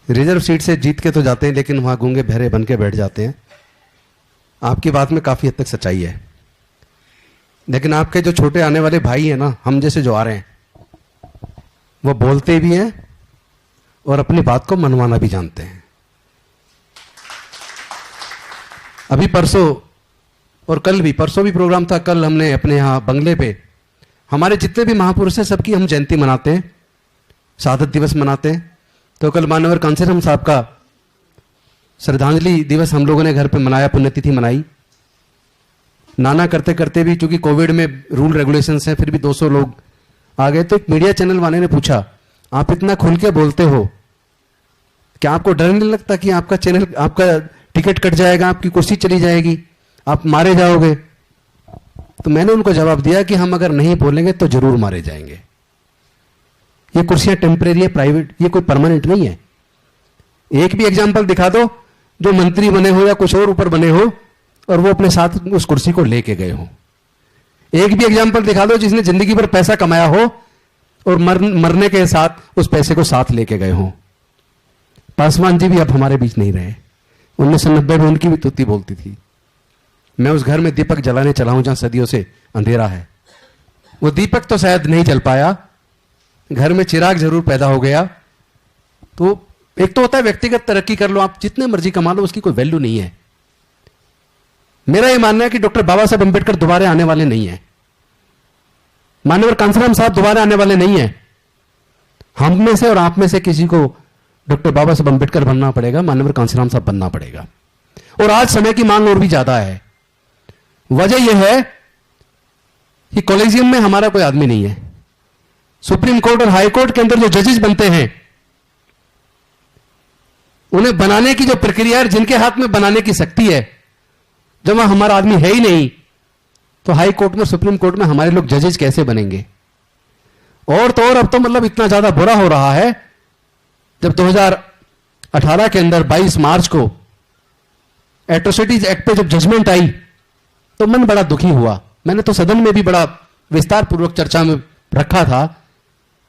Reserve seat से जीत के तो जाते हैं, लेकिन वहां गूंगे बहरे बन के बैठ जाते हैं। आपकी बात में काफी हद तक सच्चाई है, लेकिन आपके जो छोटे आने वाले भाई हैं ना, हम जैसे जो आ रहे हैं, वो बोलते भी हैं और अपनी बात को मनवाना भी जानते हैं। अभी परसों और कल भी, परसों भी प्रोग्राम था, कल हमने अपने यहां बंगले पे हमारे जितने भी महापुरुष हैं सबकी हम जयंती मनाते हैं, शहादत दिवस मनाते हैं। तो कल मानवर कांसीराम साहब का श्रद्धांजलि दिवस हम लोगों ने घर पे मनाया, पुण्यतिथि मनाई। नाना करते करते भी, चूंकि कोविड में रूल रेगुलेशंस हैं, फिर भी 200 लोग आ गए। तो एक मीडिया चैनल वाले ने पूछा, आप इतना खुल के बोलते हो, क्या आपको डर नहीं लगता कि आपका चैनल, आपका टिकट कट जाएगा, आपकी कुर्सी चली जाएगी, आप मारे जाओगे? तो मैंने उनको जवाब दिया कि हम अगर नहीं बोलेंगे तो जरूर मारे जाएंगे। ये कुर्सियां टेम्परेरी है, प्राइवेट, ये कोई परमानेंट नहीं है। एक भी एग्जाम्पल दिखा दो जो मंत्री बने हो या कुछ और ऊपर बने हो और वो अपने साथ उस कुर्सी को लेके गए हो। एक भी एग्जाम्पल दिखा दो जिसने जिंदगी भर पैसा कमाया हो और मरने के साथ उस पैसे को साथ लेके गए हो। पासवान जी भी अब हमारे बीच नहीं रहे। 1990 में उनकी भी तुत्ती बोलती थी। मैं उस घर में दीपक जलाने चला हूं जहां सदियों से अंधेरा है। वो दीपक तो शायद नहीं जल पाया, घर में चिराग जरूर पैदा हो गया। तो एक तो होता है व्यक्तिगत तरक्की कर लो, आप जितने मर्जी कमा लो, उसकी कोई वैल्यू नहीं है। मेरा यह मानना है कि डॉक्टर बाबा साहब अंबेडकर दोबारा आने वाले नहीं है, मानवर कांसीराम साहब दोबारा आने वाले नहीं है। हम में से और आप में से किसी को डॉक्टर बाबा साहब अंबेडकर बनना पड़ेगा, मानवर कांसीराम साहब बनना पड़ेगा। और आज समय की मांग और भी ज्यादा है। वजह यह है कि कॉलेजियम में हमारा कोई आदमी नहीं है। सुप्रीम कोर्ट और हाई कोर्ट के अंदर जो जजेस बनते हैं, उन्हें बनाने की जो प्रक्रिया है, जिनके हाथ में बनाने की शक्ति है, जब वहां हमारा आदमी है ही नहीं, तो हाई कोर्ट में, सुप्रीम कोर्ट में हमारे लोग जजेस कैसे बनेंगे? और तो और अब तो मतलब इतना ज्यादा बुरा हो रहा है, जब 2018 के अंदर 22 मार्च को एट्रोसिटीज एक्ट पे जब जजमेंट आई, तो मन बड़ा दुखी हुआ। मैंने तो सदन में भी बड़ा विस्तार पूर्वक चर्चा में रखा था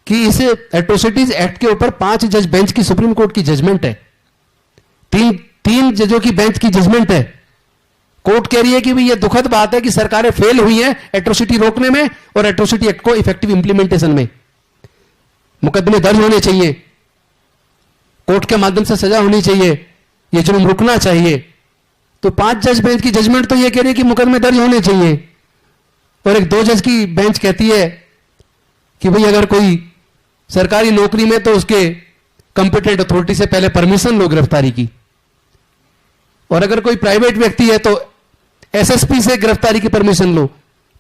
कि इस एट्रोसिटीज एक्ट के ऊपर 5 जज बेंच की सुप्रीम कोर्ट की जजमेंट है, तीन जजों की बेंच की जजमेंट है। कोर्ट कह रही है कि भाई ये दुखद बात है कि सरकारें फेल हुई हैं एट्रोसिटी रोकने में और एट्रोसिटी एक्ट को इफेक्टिव इंप्लीमेंटेशन में। मुकदमे दर्ज होने चाहिए, कोर्ट के माध्यम से सजा होनी चाहिए, ये जुर्म रुकना चाहिए। तो 5 जज बेंच की जजमेंट तो ये कह रही है कि मुकदमे दर्ज होने चाहिए, और एक 2 जज की बेंच कहती है कि भाई अगर कोई सरकारी नौकरी में तो उसके कंपिटेंट अथॉरिटी से पहले परमिशन लो गिरफ्तारी की, और अगर कोई प्राइवेट व्यक्ति है तो एसएसपी से गिरफ्तारी की परमिशन लो।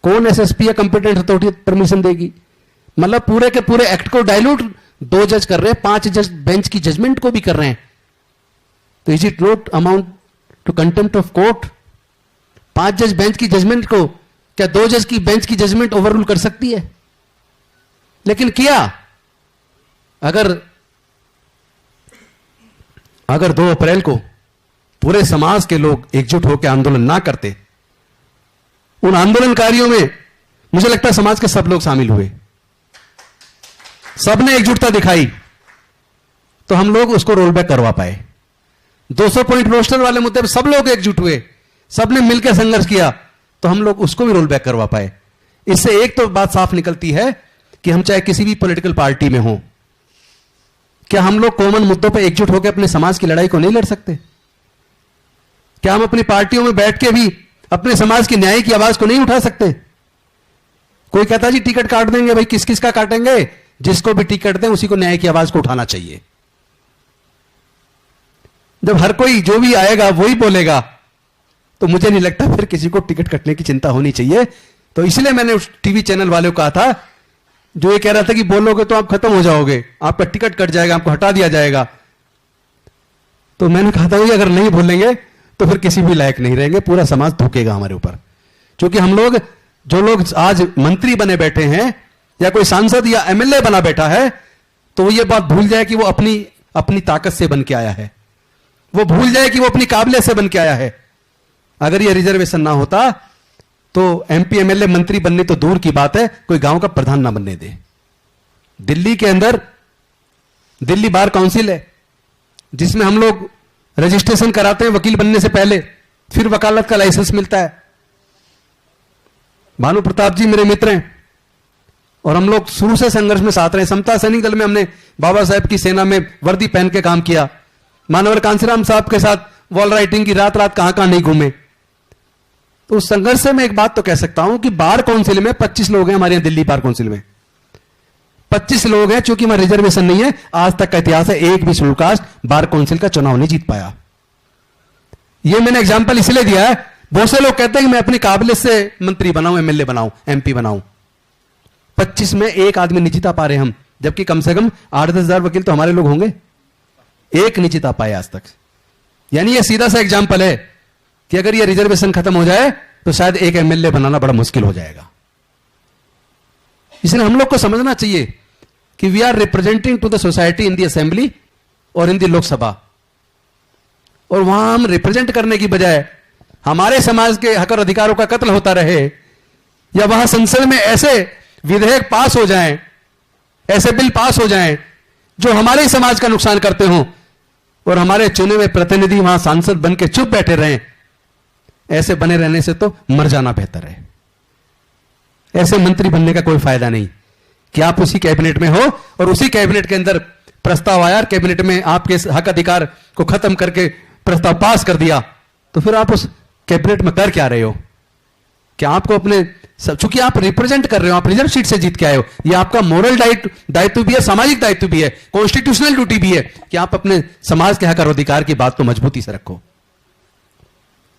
कौन एसएसपी या कंपिटेंट अथॉरिटी परमिशन देगी? मतलब पूरे के पूरे एक्ट को डायल्यूट 2 जज कर रहे हैं, 5 जज बेंच की जजमेंट को भी कर रहे हैं। तो is it not amount to contempt of court? 5 जज बेंच की जजमेंट को क्या 2 जज की बेंच की जजमेंट ओवररूल कर सकती है? लेकिन किया। अगर 2 अप्रैल को पूरे समाज के लोग एकजुट होकर आंदोलन ना करते, उन आंदोलनकारियों में मुझे लगता है समाज के सब लोग शामिल हुए, सबने एकजुटता दिखाई, तो हम लोग उसको रोल बैक करवा पाए। 200 पॉइंट रोस्टर वाले मुद्दे पर सब लोग एकजुट हुए, सबने मिलकर संघर्ष किया, तो हम लोग उसको भी रोल बैक करवा पाए। इससे एक तो बात साफ निकलती है कि हम चाहे किसी भी पॉलिटिकल पार्टी में हो, क्या हम लोग कॉमन मुद्दों पर एकजुट होकर अपने समाज की लड़ाई को नहीं लड़ सकते? क्या हम अपनी पार्टियों में बैठ के भी अपने समाज की न्याय की आवाज को नहीं उठा सकते? कोई कहता जी टिकट काट देंगे, भाई किस किस का काटेंगे? जिसको भी टिकट दें उसी को न्याय की आवाज को उठाना चाहिए। जब हर कोई जो भी आएगा वही बोलेगा, तो मुझे नहीं लगता फिर किसी को टिकट कटने की चिंता होनी चाहिए। तो इसलिए मैंने उस टीवी चैनल वाले को कहा था, जो ये कह रहा था कि बोलोगे तो आप खत्म हो जाओगे, आपका टिकट कट जाएगा, आपको हटा दिया जाएगा, तो मैंने कहा था अगर नहीं बोलेंगे तो फिर किसी भी लायक नहीं रहेंगे, पूरा समाज थूकेगा हमारे ऊपर। क्योंकि हम लोग, जो लोग आज मंत्री बने बैठे हैं या कोई सांसद या एमएलए बना बैठा है, तो वो ये बात भूल जाए कि वो अपनी ताकत से बन के आया है, वो भूल जाए कि वो अपनी काबिलियत से बन के आया है। अगर ये रिजर्वेशन ना होता तो एमपी एमएलए मंत्री बनने तो दूर की बात है, कोई गांव का प्रधान ना बनने दे। दिल्ली के अंदर दिल्ली बार काउंसिल है, जिसमें हम लोग रजिस्ट्रेशन कराते हैं वकील बनने से पहले, फिर वकालत का लाइसेंस मिलता है। भानु प्रताप जी मेरे मित्र हैं और हम लोग शुरू से संघर्ष में साथ रहे। समता सैनिक दल में हमने बाबा साहेब की सेना में वर्दी पहन के काम किया। मानवर कांसीराम साहब के साथ वॉल राइटिंग की रात रात कहां कहां नहीं घूमे। तो उस संघर्ष से मैं एक बात तो कह सकता हूं कि बार काउंसिल में 25 लोग हैं, हमारे यहां दिल्ली बार काउंसिल में 25 लोग हैं। चूंकि हमारा रिजर्वेशन नहीं है, आज तक का इतिहास है, एक भी शेड्यूल कास्ट बार काउंसिल का चुनाव नहीं जीत पाया। यह मैंने एग्जाम्पल इसलिए दिया है, बहुत से लोग कहते हैं कि मैं अपनी काबिलियत से मंत्री बनाऊं, एमएलए बनाऊं, एमपी बनाऊं। 25 में एक आदमी नहीं जीता पा रहे हम, जबकि कम से कम 8-10 हजार वकील तो हमारे लोग होंगे। एक नहीं जीता पाए आज तक। यानी यह सीधा सा एग्जाम्पल है कि अगर यह रिजर्वेशन खत्म हो जाए तो शायद एक एमएलए बनाना बड़ा मुश्किल हो जाएगा। इसलिए हम लोग को समझना चाहिए कि we are representing to the society in the assembly और इन द लोकसभा, और वहां हम रिप्रेजेंट करने की बजाय हमारे समाज के हक और अधिकारों का कत्ल होता रहे, या वहां संसद में ऐसे विधेयक पास हो जाएं, ऐसे बिल पास हो जाएं जो हमारे ही समाज का नुकसान करते हों, और हमारे चुने हुए प्रतिनिधि वहां सांसद बन के चुप बैठे रहें, ऐसे बने रहने से तो मर जाना बेहतर है। ऐसे मंत्री बनने का कोई फायदा नहीं कि आप उसी कैबिनेट में हो और उसी कैबिनेट के अंदर प्रस्ताव आया, कैबिनेट में आपके हक अधिकार को खत्म करके प्रस्ताव पास कर दिया, तो फिर आप उस कैबिनेट में कर क्या रहे हो? क्या आपको अपने, चूंकि आप रिप्रेजेंट कर रहे हो, आप रिजर्व सीट से जीत के आए हो, यह आपका मोरल दायित्व भी है, सामाजिक दायित्व भी है, कॉन्स्टिट्यूशनल ड्यूटी भी है कि आप अपने समाज के हक और अधिकार की बात तो मजबूती से रखो।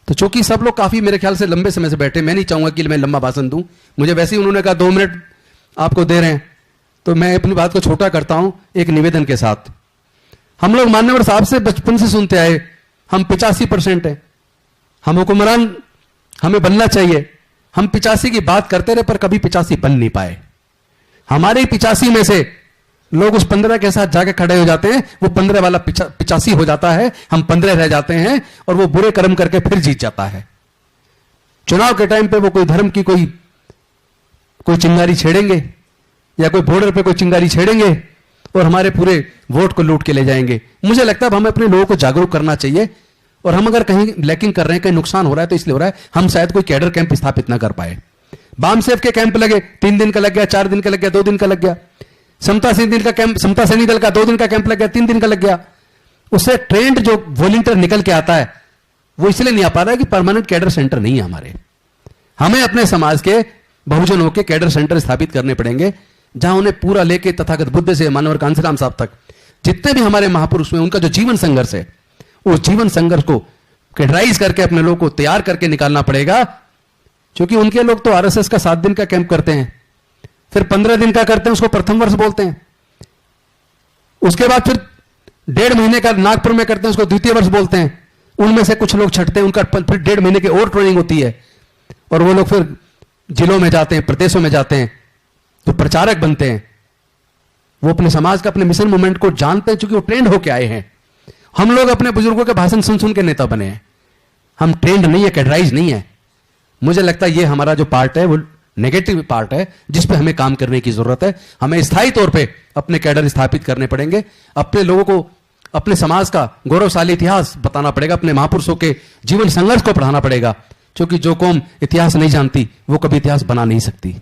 तो चूंकि सब लोग काफी मेरे ख्याल से लंबे समय से बैठे, मैं नहीं चाहूंगा कि मैं लंबा भाषण दूं, मुझे वैसे ही उन्होंने कहा 2 मिनट आपको दे रहे हैं, तो मैं अपनी बात को छोटा करता हूं एक निवेदन के साथ। हम लोग मान्यवर साहब से बचपन से सुनते आए, हम 85% हैं, हम हुक्मरान हमें बनना चाहिए। हम 85 की बात करते रहे पर कभी 85 बन नहीं पाए। हमारे 85 में से लोग उस 15 के साथ जाके खड़े हो जाते हैं, वो 15 वाला 85 हो जाता है, हम 15 रह जाते हैं, और वो बुरे कर्म करके फिर जीत जाता है। चुनाव के टाइम पे वो कोई धर्म की कोई चिंगारी छेड़ेंगे, या कोई बॉर्डर पे कोई चिंगारी छेड़ेंगे और हमारे पूरे वोट को लूट के ले जाएंगे। मुझे लगता है हमें अपने लोगों को जागरूक करना चाहिए, और हम अगर कहीं लैकिंग कर रहे हैं, कहीं नुकसान हो रहा है, तो इसलिए हो रहा है हम शायद कोई कैडर कैंप स्थापित ना कर पाए। बामसेफ के कैंप लगे, 3 दिन का लग गया, 4 दिन का लग गया, 2 दिन का लग गया। समता सैनिक दल का 2 दिन का कैंप लग गया, 3 दिन का लग गया। उससे ट्रेंड जो वॉलंटियर निकल के आता है वो इसलिए नहीं आ पा रहा है कि परमानेंट कैडर सेंटर नहीं है हमारे। हमें अपने समाज के बहुजनों के कैडर सेंटर स्थापित करने पड़ेंगे, जहां उन्हें पूरा लेके तथागत बुद्ध से मानवर कांसीराम साहब तक जितने भी हमारे महापुरुष हुए, उनका जो जीवन संघर्ष है, उस जीवन संघर्ष को कैडराइज करके अपने लोगों को तैयार करके निकालना पड़ेगा। क्योंकि उनके लोग तो आरएसएस का 7 दिन का कैंप करते हैं, फिर 15 दिन का करते हैं, उसको प्रथम वर्ष बोलते हैं। उसके बाद फिर 1.5 महीने का नागपुर में करते हैं, उसको द्वितीय वर्ष बोलते हैं। उनमें से कुछ लोग छटते हैं, उनका फिर 1.5 महीने की और ट्रेनिंग होती है, और वो लोग फिर जिलों में जाते हैं, प्रदेशों में जाते हैं, तो प्रचारक बनते हैं। वो अपने समाज का, अपने मिशन मूवमेंट को जानते हैं, क्योंकि वो ट्रेंड होके आए हैं। हम लोग अपने बुजुर्गों के भाषण सुन सुन के नेता बने हैं, हम ट्रेंड नहीं है, कैडराइज नहीं है। मुझे लगता है ये हमारा जो पार्ट है वो नेगेटिव पार्ट है, जिस पे हमें काम करने की जरूरत है। हमें स्थायी तौर पे अपने कैडर स्थापित करने पड़ेंगे, अपने लोगों को अपने समाज का गौरवशाली इतिहास बताना पड़ेगा, अपने महापुरुषों के जीवन संघर्ष को पढ़ाना पड़ेगा। क्योंकि जो कौम इतिहास नहीं जानती वो कभी इतिहास बना नहीं सकती।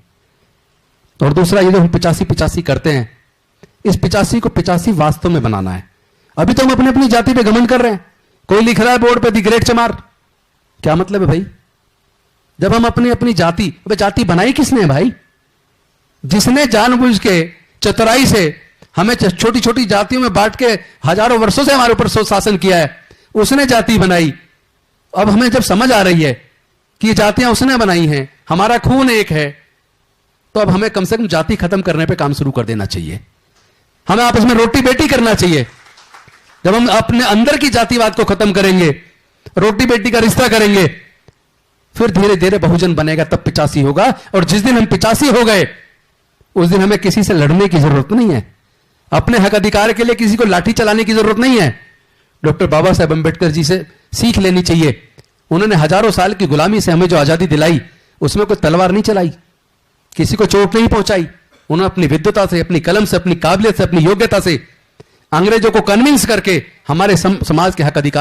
और दूसरा, ये जो हम 85 करते हैं, इस 85 को 85 वास्तव में बनाना है। अभी तो हम अपने अपनी जाति पे घमंड कर रहे हैं। कोई लिख रहा है बोर्ड पे दी ग्रेट चमार, क्या मतलब है भाई? जब हम अपनी अपनी जाति बनाई किसने है भाई? जिसने जानबूझ के चतुराई से हमें छोटी छोटी जातियों में बांट के हजारों वर्षों से हमारे ऊपर शासन किया है, उसने जाति बनाई। अब हमें जब समझ आ रही है कि ये जातियां उसने बनाई हैं, हमारा खून एक है, तो अब हमें कम से कम जाति खत्म करने पे काम शुरू कर देना चाहिए। हमें आपस में रोटी बेटी करना चाहिए। जब हम अपने अंदर की जातिवाद को खत्म करेंगे, रोटी बेटी का रिश्ता करेंगे, फिर धीरे धीरे बहुजन बनेगा, तब 85 होगा। और जिस दिन हम 85 हो गए, उस दिन हमें किसी से लड़ने की जरूरत नहीं है। अपने हक अधिकार के लिए किसी को लाठी चलाने की जरूरत नहीं है। डॉक्टर बाबा साहेब अंबेडकर जी से सीख लेनी चाहिए। उन्होंने हजारों साल की गुलामी से हमें जो आजादी दिलाई, उसमें कोई तलवार नहीं चलाई, किसी को चोट नहीं पहुंचाई। उन्होंने अपनी विद्वता से, अपनी कलम से, अपनी काबिलियत से, अपनी योग्यता से अंग्रेजों को कन्विंस करके हमारे समाज के हक अधिकार